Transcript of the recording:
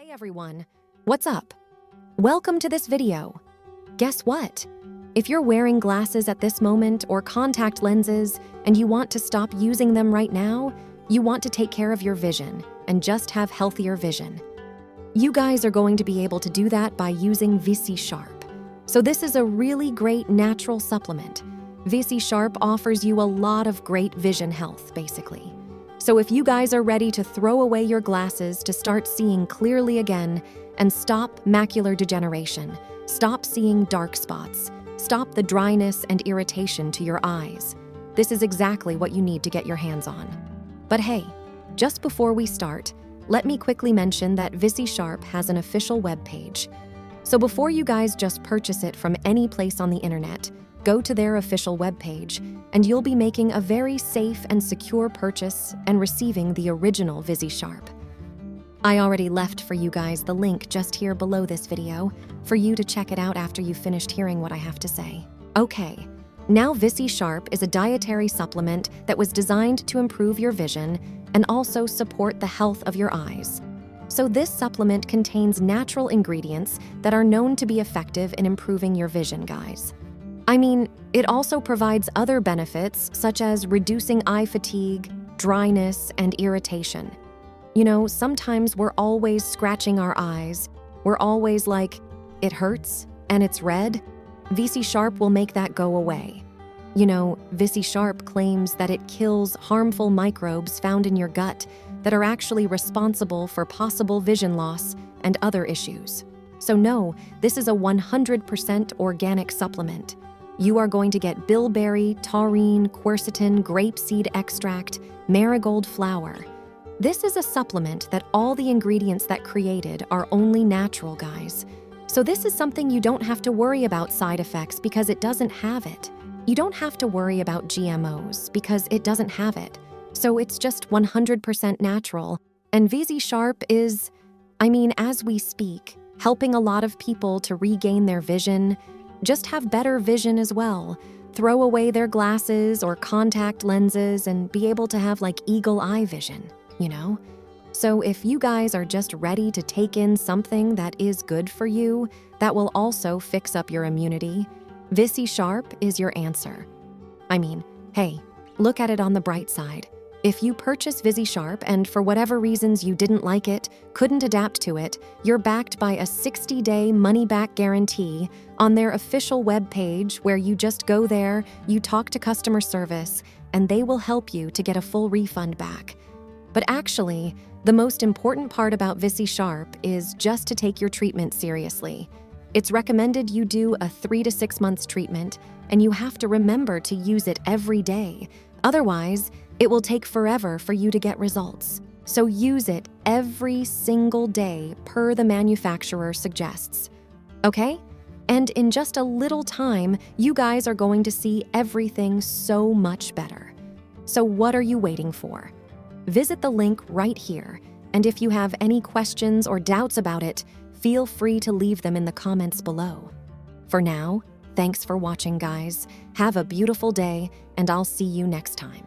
Hey everyone, what's up? Welcome to this video. Guess what? If you're wearing glasses at this moment or contact lenses and you want to stop using them right now, you want to take care of your vision and just have healthier vision. You guys are going to be able to do that by using Visisharp. So this is a really great natural supplement. Visisharp offers you a lot of great vision health, basically. So if you guys are ready to throw away your glasses to start seeing clearly again and stop macular degeneration, stop seeing dark spots, stop the dryness and irritation to your eyes, this is exactly what you need to get your hands on. But hey, just before we start, let me quickly mention that Visisharp has an official webpage. So before you guys just purchase it from any place on the internet, go to their official webpage, and you'll be making a very safe and secure purchase and receiving the original Visisharp. I already left for you guys the link just here below this video for you to check it out after you've finished hearing what I have to say. Okay, now Visisharp is a dietary supplement that was designed to improve your vision and also support the health of your eyes. So this supplement contains natural ingredients that are known to be effective in improving your vision, guys. I mean, it also provides other benefits such as reducing eye fatigue, dryness, and irritation. You know, sometimes we're always scratching our eyes. We're always like, it hurts and it's red. Visisharp will make that go away. You know, Visisharp claims that it kills harmful microbes found in your gut that are actually responsible for possible vision loss and other issues. So no, this is a 100% organic supplement. You are going to get bilberry, taurine, quercetin, grapeseed extract, marigold flower. This is a supplement that all the ingredients that created are only natural, guys. So this is something you don't have to worry about side effects because it doesn't have it. You don't have to worry about GMOs because it doesn't have it. So it's just 100% natural. And Visisharp is, as we speak, helping a lot of people to regain their vision, just have better vision as well, throw away their glasses or contact lenses and be able to have like eagle eye vision, you know? So if you guys are just ready to take in something that is good for you, that will also fix up your immunity, Visisharp is your answer. Hey, look at it on the bright side. If you purchase Visisharp and for whatever reasons you didn't like it, couldn't adapt to it, you're backed by a 60-day money-back guarantee on their official webpage where you just go there, you talk to customer service, and they will help you to get a full refund back. But actually, the most important part about Visisharp is just to take your treatment seriously. It's recommended you do a 3 to 6 months treatment, and you have to remember to use it every day. Otherwise, it will take forever for you to get results. So use it every single day per the manufacturer suggests. Okay? And in just a little time, you guys are going to see everything so much better. So what are you waiting for? Visit the link right here, and if you have any questions or doubts about it, feel free to leave them in the comments below. For now, thanks for watching, guys. Have a beautiful day, and I'll see you next time.